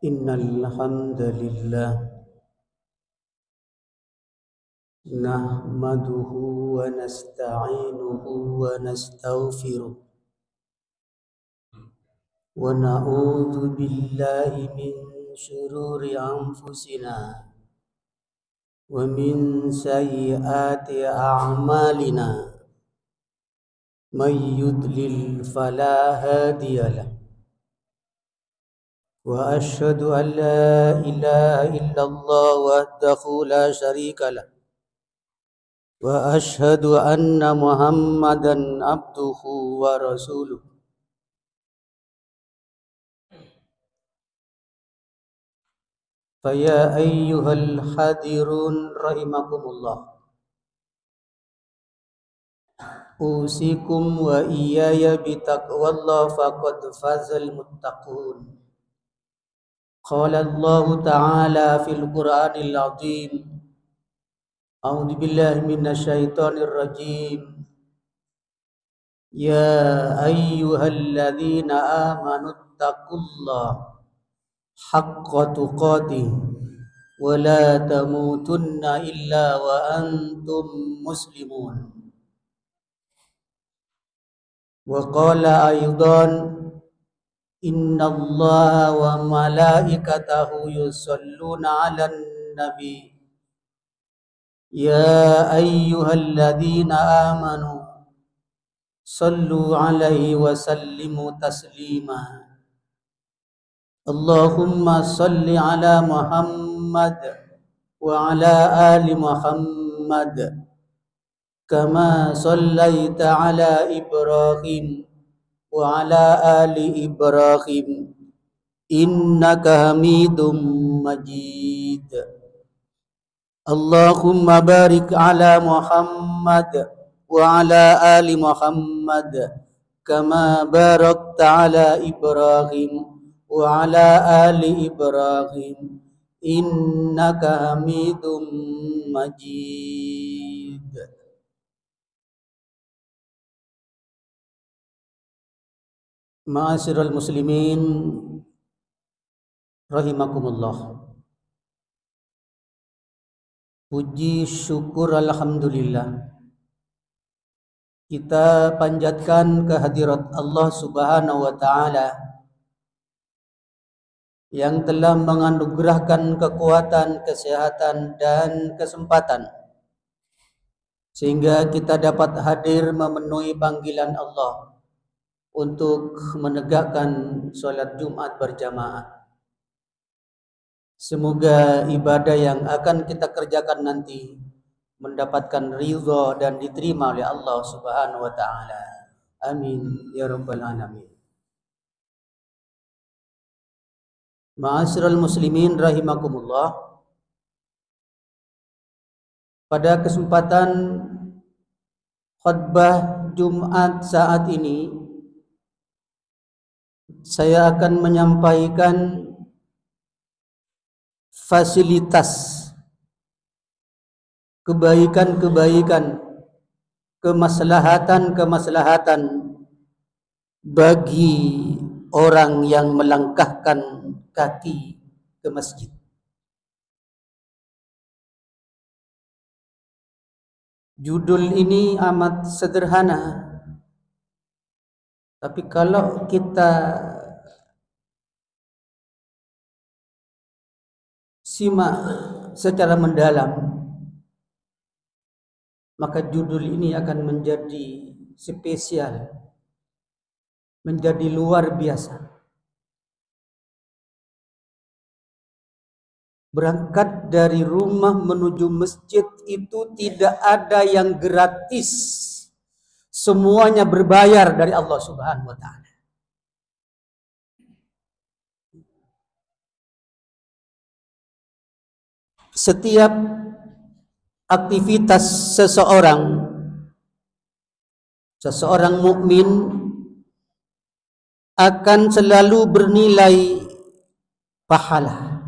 إن الحمد لله نحمده ونستعينه ونستغفره ونعوذ بالله من شرور أنفسنا ومن سيئات أعمالنا من يضلل فلا هادي له وأشهد أن لا إله إلا الله وحده لا شريك له وأشهد أن محمدا عبده ورسوله فيا أيها الحاضرون رحمكم الله أوصيكم وإياي بتقوى الله فقد فاز المتقون قال الله تعالى في القرآن العظيم أعوذ بالله من الشيطان الرجيم يا أيها الذين آمنوا اتقوا الله حق تقاته ولا تموتن إلا وأنتم مسلمون وقال أيضا إن الله وملائكته يصلون على النبي يا أيها الذين آمنوا صلوا عليه وسلموا تسليما اللهم صل على محمد وعلى آل محمد كما صليت على إبراهيم وعلى آل إبراهيم إنك حميد مجيد اللهم بارك على محمد وعلى آل محمد كما باركت على إبراهيم وعلى آل إبراهيم إنك حميد مجيد Ma'asyiral muslimin rahimakumullah. Puji syukur alhamdulillah kita panjatkan kehadirat Allah Subhanahu wa taala yang telah menganugerahkan kekuatan, kesehatan dan kesempatan sehingga kita dapat hadir memenuhi panggilan Allah untuk menegakkan sholat Jumat berjamaah. Semoga ibadah yang akan kita kerjakan nanti mendapatkan ridha dan diterima oleh Allah Subhanahu wa taala. Amin ya rabbal alamin. Ma'asyiral muslimin rahimakumullah. Pada kesempatan khutbah Jumat saat ini saya akan menyampaikan fasilitas kebaikan-kebaikan, kemaslahatan-kemaslahatan bagi orang yang melangkahkan kaki ke masjid. Judul ini amat sederhana, tapi kalau kita simak secara mendalam, maka judul ini akan menjadi spesial, menjadi luar biasa. Berangkat dari rumah menuju masjid itu tidak ada yang gratis. Semuanya berbayar dari Allah Subhanahu wa taala. Setiap aktivitas seseorang mukmin akan selalu bernilai pahala.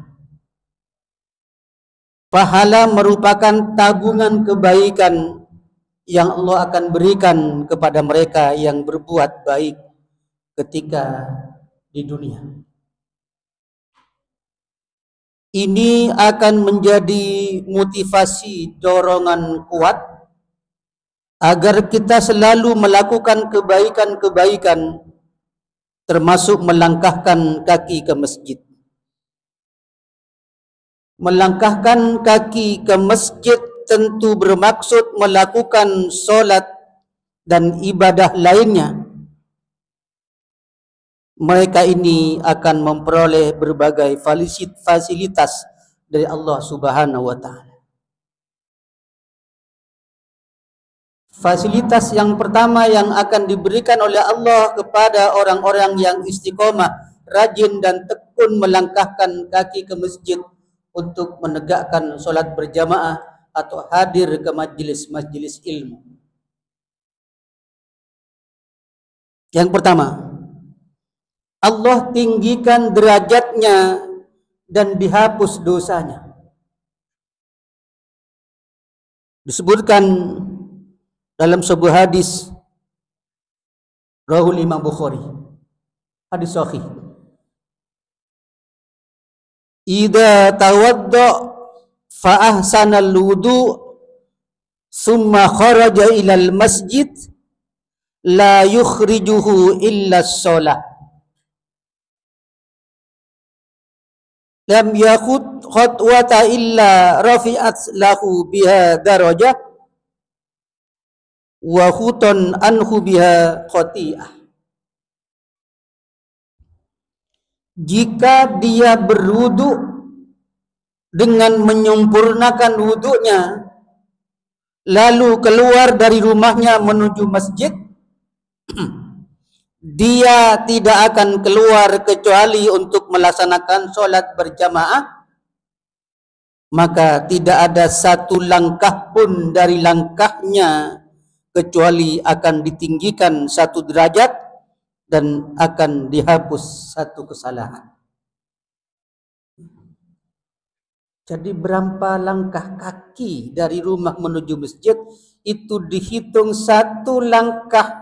Pahala merupakan tabungan kebaikan yang Allah akan berikan kepada mereka yang berbuat baik ketika di dunia. Ini akan menjadi motivasi dorongan kuat agar kita selalu melakukan kebaikan-kebaikan, termasuk melangkahkan kaki ke masjid. Melangkahkan kaki ke masjid tentu bermaksud melakukan solat dan ibadah lainnya. Mereka ini akan memperoleh berbagai fasilitas dari Allah Subhanahu wa taala. Fasilitas yang pertama yang akan diberikan oleh Allah kepada orang-orang yang istiqomah, rajin dan tekun melangkahkan kaki ke masjid untuk menegakkan solat berjamaah atau hadir ke majelis-majelis ilmu. Yang pertama, Allah tinggikan derajatnya dan dihapus dosanya. Disebutkan dalam sebuah hadis Rawahul Imam Bukhari, hadis sahih. Idza tawadda fa ahsana al-wudu summa kharaja ila al-masjid la yukhrijuhu illa as-shalah. Lam yakut khatwata illa rafi'at lahu biha darajah wa khutan anhu biha khati'ah. Jika dia berwudu dengan menyempurnakan wudunya, lalu keluar dari rumahnya menuju masjid, dia tidak akan keluar kecuali untuk melaksanakan sholat berjamaah, maka tidak ada satu langkah pun dari langkahnya kecuali akan ditinggikan satu derajat dan akan dihapus satu kesalahan. Jadi berapa langkah kaki dari rumah menuju masjid itu dihitung satu langkah,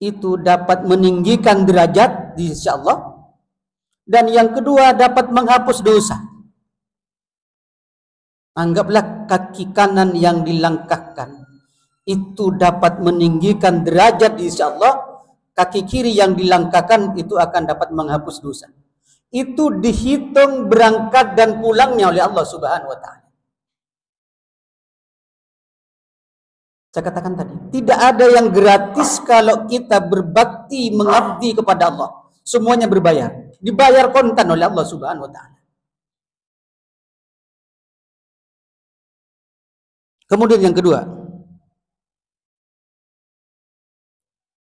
itu dapat meninggikan derajat di sisi Allah, dan yang kedua dapat menghapus dosa. Anggaplah kaki kanan yang dilangkahkan itu dapat meninggikan derajat di sisi Allah, kaki kiri yang dilangkahkan itu akan dapat menghapus dosa. Itu dihitung berangkat dan pulangnya oleh Allah Subhanahu wa taala. Saya katakan tadi, tidak ada yang gratis kalau kita berbakti, mengabdi kepada Allah. Semuanya berbayar. Dibayar kontan oleh Allah Subhanahu wa taala. Kemudian yang kedua,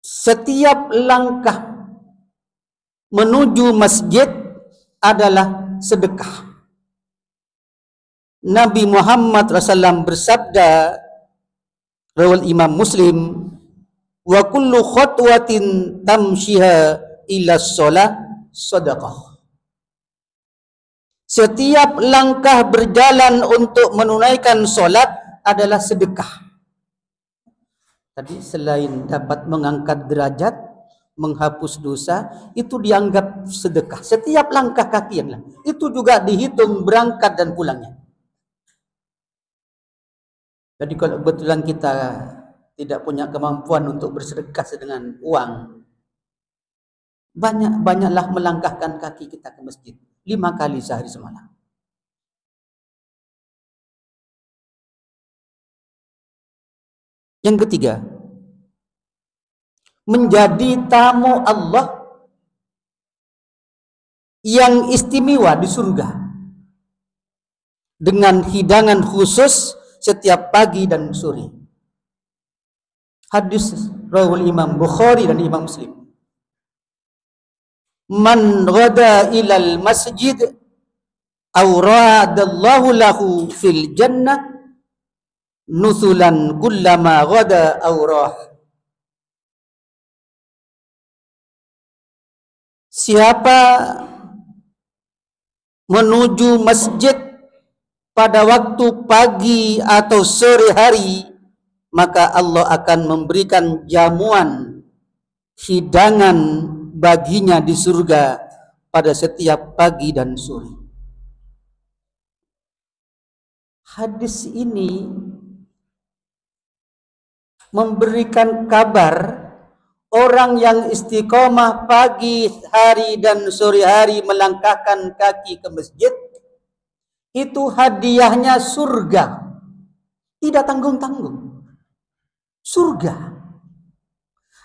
setiap langkah menuju masjid adalah sedekah. Nabi Muhammad SAW bersabda, rawal Imam Muslim, wa kullu khatwatin tamshiha ila shalah sadaqah. Setiap langkah berjalan untuk menunaikan solat adalah sedekah. Tadi selain dapat mengangkat derajat, menghapus dosa, itu dianggap sedekah. Setiap langkah kaki yang itu juga dihitung berangkat dan pulangnya. Jadi kalau kebetulan kita tidak punya kemampuan untuk bersedekah dengan uang, banyaklah melangkahkan kaki kita ke masjid 5 kali sehari semalam. Yang ketiga, menjadi tamu Allah yang istimewa di surga dengan hidangan khusus setiap pagi dan sore. Hadis rawahul Imam Bukhari dan Imam Muslim. Man ghada ilal masjid awradallahu lahu fil jannah nusulan kullama ghada awrah. Siapa menuju masjid pada waktu pagi atau sore hari, maka Allah akan memberikan jamuan, hidangan baginya di surga pada setiap pagi dan sore. Hadis ini memberikan kabar orang yang istiqomah pagi hari dan sore hari melangkahkan kaki ke masjid, itu hadiahnya surga. Tidak tanggung-tanggung. Surga.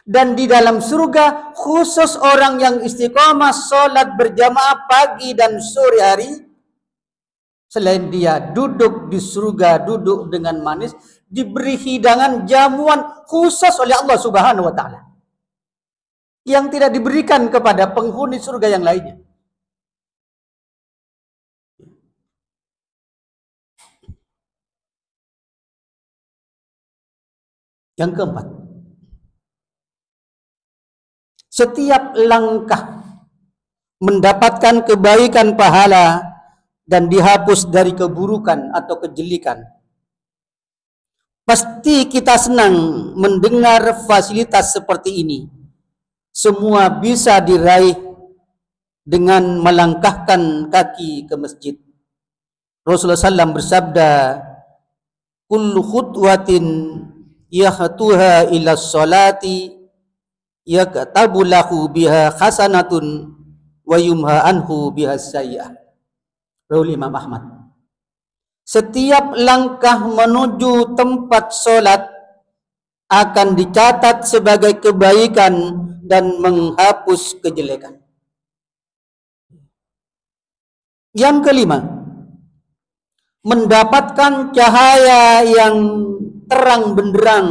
Dan di dalam surga khusus orang yang istiqomah sholat berjamaah pagi dan sore hari, selain dia duduk di surga, duduk dengan manis, diberi hidangan jamuan khusus oleh Allah Subhanahu wa taala yang tidak diberikan kepada penghuni surga yang lainnya. Yang keempat, setiap langkah mendapatkan kebaikan pahala dan dihapus dari keburukan atau kejelekan. Pasti kita senang mendengar fasilitas seperti ini. Semua bisa diraih dengan melangkahkan kaki ke masjid. Rasulullah SAW bersabda, kullu khutwatin yahtuha ila sholati yaktabu lahu biha hasanatun wa yumha anhu biha sayyi'ah. Rawi Imam Ahmad. Setiap langkah menuju tempat sholat akan dicatat sebagai kebaikan dan menghapus kejelekan. Yang kelima, mendapatkan cahaya yang terang benderang,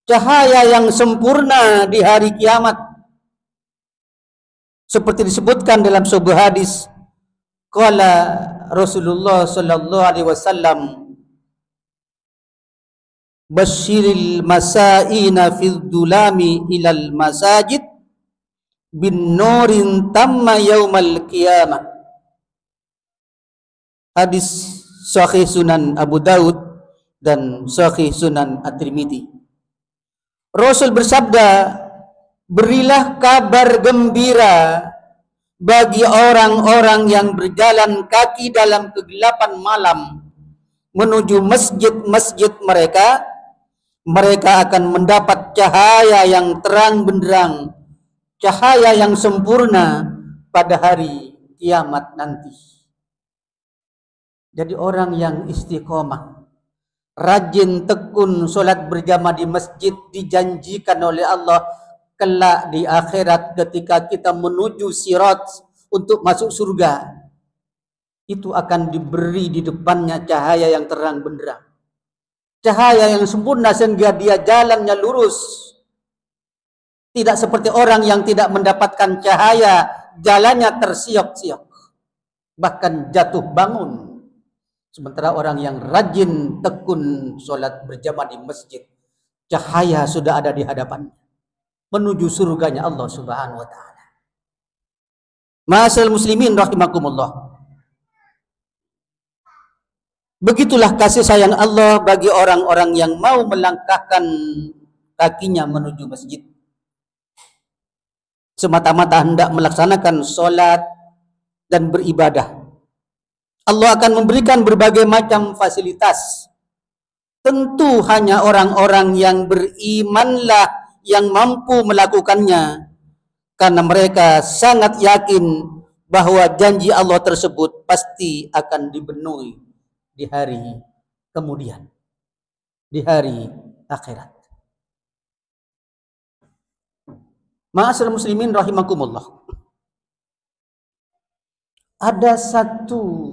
cahaya yang sempurna di hari kiamat. Seperti disebutkan dalam sebuah hadis, qala Rasulullah sallallahu alaihi wasallam, basyiril masaina fil dulami ilal masajid bin nurin tamma yaumal qiyamah. Hadis Sahih Sunan Abu Daud dan Sahih Sunan At-Tirmidzi. Rasul bersabda, berilah kabar gembira bagi orang-orang yang berjalan kaki dalam kegelapan malam menuju masjid-masjid mereka. Mereka akan mendapat cahaya yang terang benderang, cahaya yang sempurna pada hari kiamat nanti. Jadi orang yang istiqomah, rajin tekun solat berjamaah di masjid, dijanjikan oleh Allah kelak di akhirat ketika kita menuju sirat untuk masuk surga, itu akan diberi di depannya cahaya yang terang benderang, cahaya yang sempurna sehingga dia jalannya lurus. Tidak seperti orang yang tidak mendapatkan cahaya, jalannya tersiok-siok, bahkan jatuh bangun. Sementara orang yang rajin tekun sholat berjamaah di masjid, cahaya sudah ada di hadapannya menuju surganya Allah Subhanahu wa taala. Ma'asyiral muslimin rahimakumullah. Begitulah kasih sayang Allah bagi orang-orang yang mau melangkahkan kakinya menuju masjid, semata-mata hendak melaksanakan sholat dan beribadah. Allah akan memberikan berbagai macam fasilitas. Tentu hanya orang-orang yang berimanlah yang mampu melakukannya, karena mereka sangat yakin bahwa janji Allah tersebut pasti akan dipenuhi di hari kemudian, di hari akhirat. Ma'asyiral muslimin rahimakumullah. Ada satu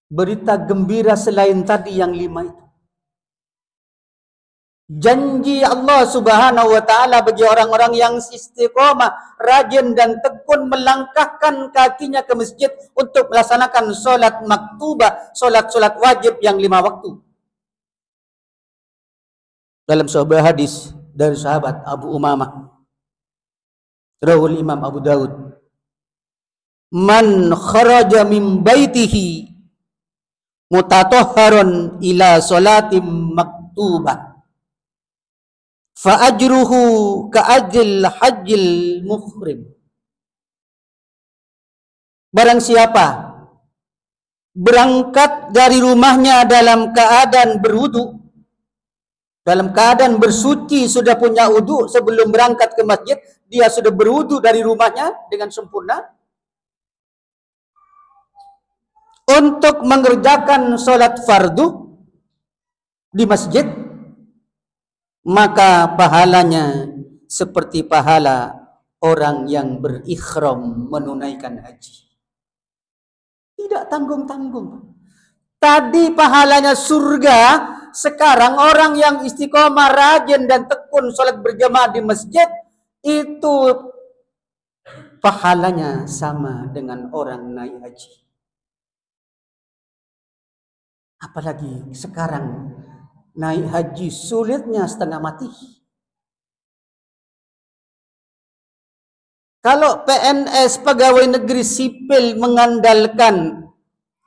berita gembira selain tadi yang 5 itu. Janji Allah Subhanahu wa taala bagi orang-orang yang istiqomah, rajin dan tekun melangkahkan kakinya ke masjid untuk melaksanakan solat maktubah, solat-solat wajib yang 5 waktu. Dalam sebuah hadis dari sahabat Abu Umamah, rawul Imam Abu Daud, man kharaja min baitihi mutatahharun ila salatim maktubah fa ajruhu ka ajril hajjil muhrim. Barang siapa berangkat dari rumahnya dalam keadaan berwudu, dalam keadaan bersuci, sudah punya wudu sebelum berangkat ke masjid, dia sudah berwudu dari rumahnya dengan sempurna untuk mengerjakan sholat fardu di masjid, maka pahalanya seperti pahala orang yang berikhram menunaikan haji. Tidak tanggung-tanggung. Tadi pahalanya surga, sekarang orang yang istiqomah, rajin dan tekun sholat berjamaah di masjid, itu pahalanya sama dengan orang naik haji. Apalagi sekarang naik haji sulitnya setengah mati. Kalau PNS, pegawai negeri sipil, mengandalkan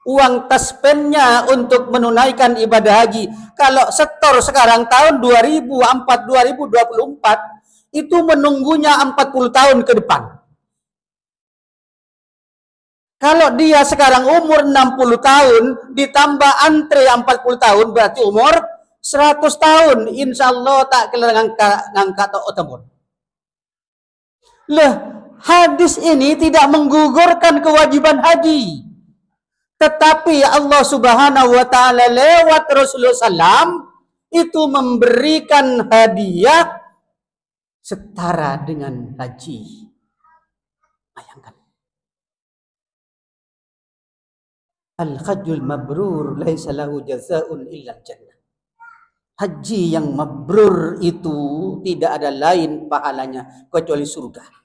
uang taspennya untuk menunaikan ibadah haji, kalau setor sekarang tahun 2024 itu menunggunya 40 tahun ke depan. Kalau dia sekarang umur 60 tahun ditambah antre 40 tahun berarti umur 100 tahun, insya Allah tak kelar ngangkat otomor. Lah, hadis ini tidak menggugurkan kewajiban haji. Tetapi Allah Subhanahu wa taala lewat Rasulullah SAW itu memberikan hadiah setara dengan haji. Bayangkan. Al-hajjul mabrur laisa lahu jazaa'un illa jannah. Haji yang mabrur itu tidak ada lain pahalanya kecuali surga.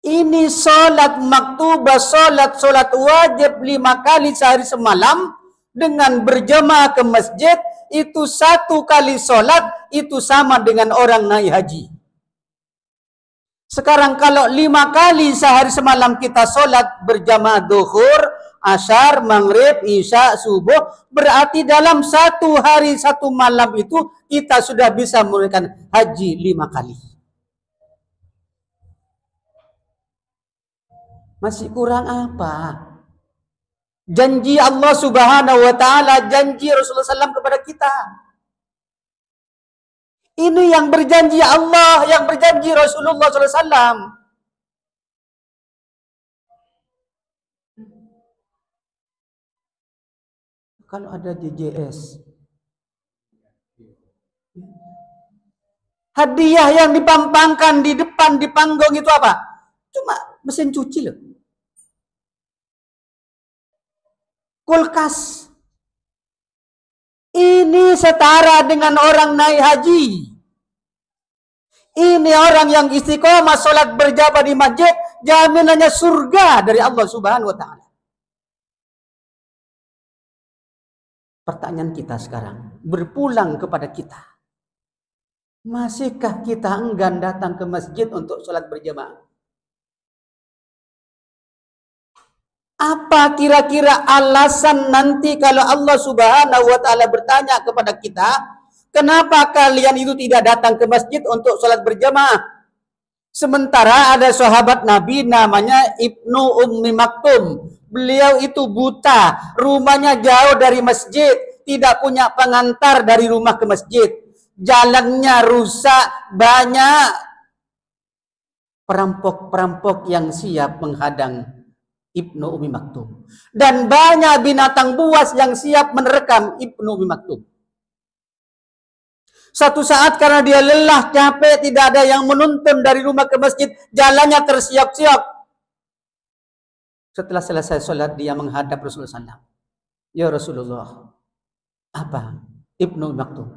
Ini sholat maktubah, sholat wajib 5 kali sehari semalam dengan berjamaah ke masjid, itu 1 kali sholat itu sama dengan orang naik haji. Sekarang kalau 5 kali sehari semalam kita sholat berjamaah duhur, asyar, maghrib, isya, subuh, berarti dalam 1 hari 1 malam itu kita sudah bisa menunaikan haji 5 kali. Masih kurang apa? Janji Allah Subhanahu wa taala, janji Rasulullah SAW kepada kita. Ini yang berjanji Allah, yang berjanji Rasulullah SAW. Kalau ada DJS, hadiah yang dipampangkan di depan di panggung itu apa? Cuma mesin cuci loh. Kulkas. Ini setara dengan orang naik haji. Ini orang yang istiqomah sholat berjamaah di masjid, jaminannya surga dari Allah Subhanahu wa taala. Pertanyaan kita sekarang, berpulang kepada kita. Masihkah kita enggan datang ke masjid untuk sholat berjamaah? Apa kira-kira alasan nanti kalau Allah Subhanahu wa taala bertanya kepada kita, kenapa kalian itu tidak datang ke masjid untuk sholat berjamaah? Sementara ada sahabat Nabi namanya Ibnu Ummi Maktum. Beliau itu buta, rumahnya jauh dari masjid, tidak punya pengantar dari rumah ke masjid. Jalannya rusak, banyak perampok-perampok yang siap menghadang Ibnu Ummi Maktum. Dan banyak binatang buas yang siap menerkam Ibnu Ummi Maktum. Satu saat karena dia lelah, capek, tidak ada yang menuntun dari rumah ke masjid, jalannya tersiap-siap. Setelah selesai sholat, dia menghadap Rasulullah SAW. Ya Rasulullah, apa? Ibnu Ummi Maktum,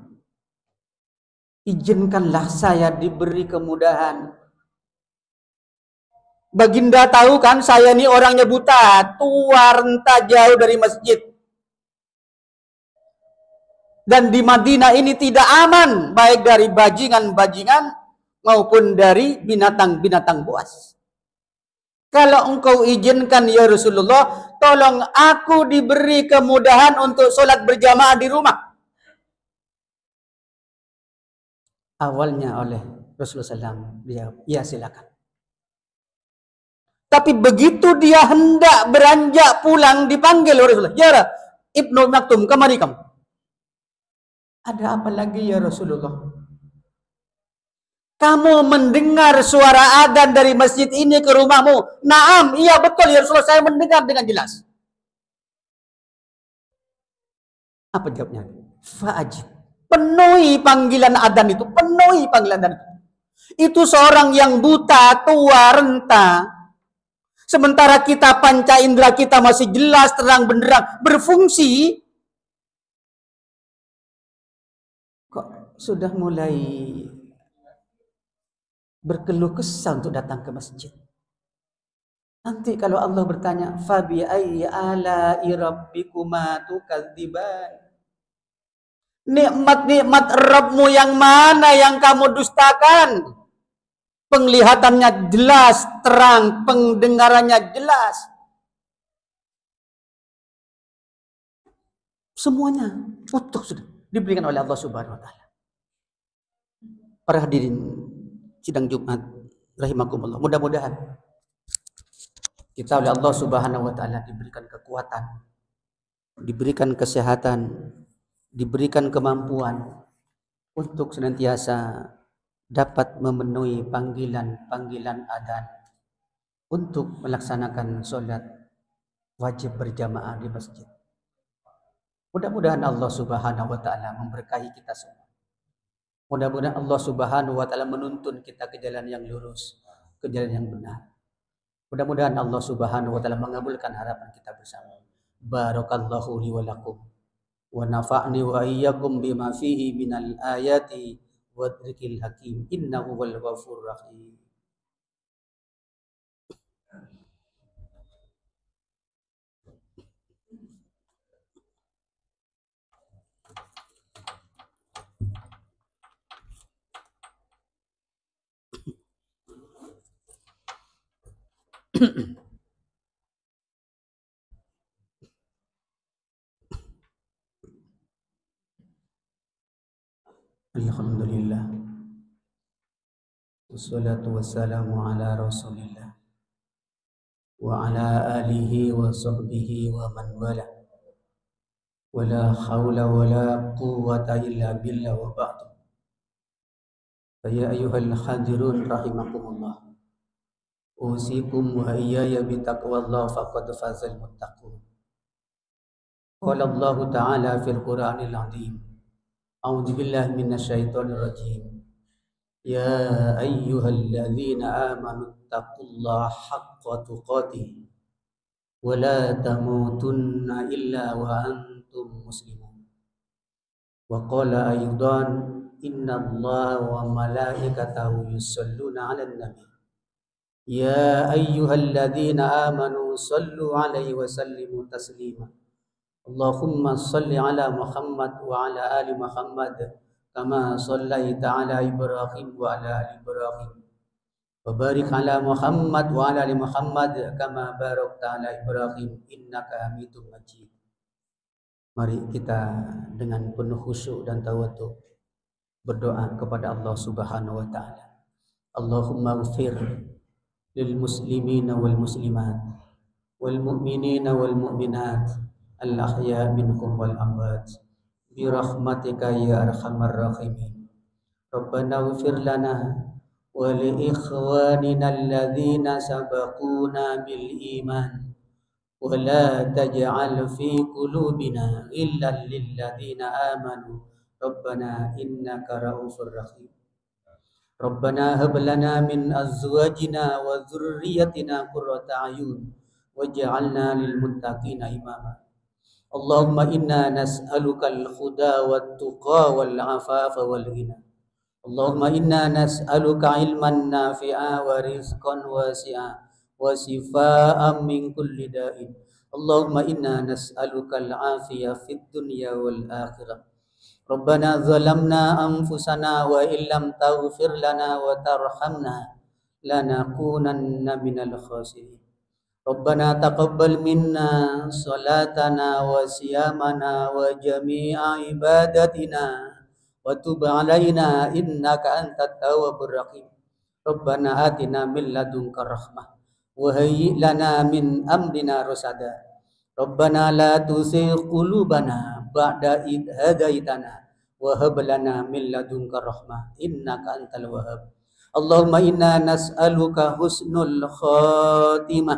izinkanlah saya diberi kemudahan. Baginda tahu kan saya ini orangnya buta, tua, renta, jauh dari masjid. Dan di Madinah ini tidak aman, baik dari bajingan-bajingan maupun dari binatang-binatang buas. Kalau engkau izinkan ya Rasulullah, tolong aku diberi kemudahan untuk sholat berjamaah di rumah. Awalnya oleh Rasulullah SAW, dia, ya silakan. Tapi begitu dia hendak beranjak pulang, dipanggil oleh Rasulullah. Ya Ibnu Maktum, kemari kamu. Ada apa lagi ya Rasulullah? Kamu mendengar suara adzan dari masjid ini ke rumahmu? Naam, iya betul ya Rasulullah, saya mendengar dengan jelas. Apa jawabnya? Fa'ajib. Penuhi panggilan adzan itu, penuhi panggilan adzan itu. Itu seorang yang buta, tua, renta. Sementara kita panca indera kita masih jelas, terang benderang, berfungsi. Kok sudah mulai berkeluh kesah untuk datang ke masjid? Nanti kalau Allah bertanya, fabi ayyi ala'i rabbikuma tukadziban? Nikmat-nikmat Rabbmu yang mana yang kamu dustakan? Penglihatannya jelas, terang, pendengarannya jelas. Semuanya utuh sudah diberikan oleh Allah Subhanahu wa taala. Para hadirin sidang Jumat rahimakumullah, mudah-mudahan kita oleh Allah Subhanahu wa taala diberikan kekuatan, diberikan kesehatan, diberikan kemampuan untuk senantiasa dapat memenuhi panggilan-panggilan adzan untuk melaksanakan sholat wajib berjamaah di masjid. Mudah-mudahan Allah Subhanahu wa taala memberkahi kita semua. Mudah-mudahan Allah Subhanahu wa taala menuntun kita ke jalan yang lurus, ke jalan yang benar. Mudah-mudahan Allah Subhanahu wa taala mengabulkan harapan kita bersama. Barakallahu li wa lakum wa nafa'ni wa iyyakum bima fihi minal ayati wa dzikril hakim. Innahu wal ghafurur rahim. Alhamdulillah. Wassalatu wassalamu ala Rasulillah wa ala alihi wa sahbihi wa man wala. Wala haula wala quwwata illa billah wa ba'du. Ya ayyuhal hadirun rahimakumullah. Usikum wa iyaya bitaqwallah faqad fazal muttaqun. Qala Allah Ta'ala fil Qur'anil Azim. A'udzu billahi minasyaitonir rajim. Ya ayyuhalladzina amanu taqullaha haqqa tuqatih wa la tamutunna illa wa antum muslimun. Wa qala aydan innallaha wa malaikatahu yusholluna 'alan nabi. Ya ayyuhalladzina amanu sallu 'alaihi wa sallimu taslima. Allahumma salli 'ala Muhammad wa 'ala ali Muhammad kama shallaita 'ala Ibrahim wa 'ala ali Ibrahim. Wa barik 'ala Muhammad wa 'ala ali Muhammad kama barakta 'ala Ibrahim innaka Hamidum Majid. Mari kita dengan penuh khusyuk dan tawadhu berdoa kepada Allah Subhanahu wa taala. Allahumma ighfir lil muslimina wal muslimat wal mu'minina wal mu'minat al ahya minhum wal amwat bi rahmatika ya arhamar rahimin. Rabbana ighfir lana wa li ikhwanina alladhina sabaquna bil iman wa la taj'al fi qulubina ghillan lil ladzina amanu Rabbana innaka raufur rahim. Rabbana hab lana min azwajina wa dzurriyyatina qurrata a'yun waj'alna lil muttaqina imama. Allahumma inna nas'aluka al-huda wat tuqa wal afafa wal ghina. Allahumma inna nas'aluka ilman nafi'a wa rizqan wasi'a wa shifaa'an min kulli da'in. Allahumma inna nas'aluka al-'afiyah fid dunya wal akhirah. Rabbana zalamna anfusana wa illam taghfir lana wa tarhamna lanakunanna minal khasirin. Rabbana taqabbal minna salatana wa siyamana wa jami'a ibadatina wa tub alaina innaka antat tawwabur rahim. Rabbana atina min ladunka rahmah وهيئ لنا من أمرنا رشدا ربنا لا تزغ قلوبنا بعد إذ هديتنا وهب لنا من لدنك رحمة إنك أنت الوهاب اللهم إنا نسألك حسن الخاتمة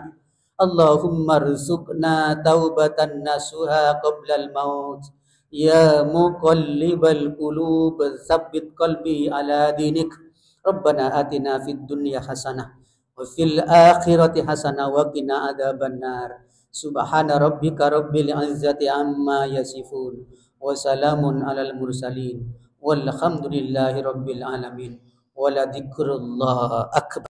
اللهم ارزقنا توبة نصوحا قبل الموت يا مقلب القلوب ثبت قلبي على دينك ربنا آتنا في الدنيا حسنة وفي الآخرة حسنة وقنا عذاب النار سبحان ربك رب العزة عما يصفون وسلام على المرسلين والحمد لله رب العالمين ولذكر الله أكبر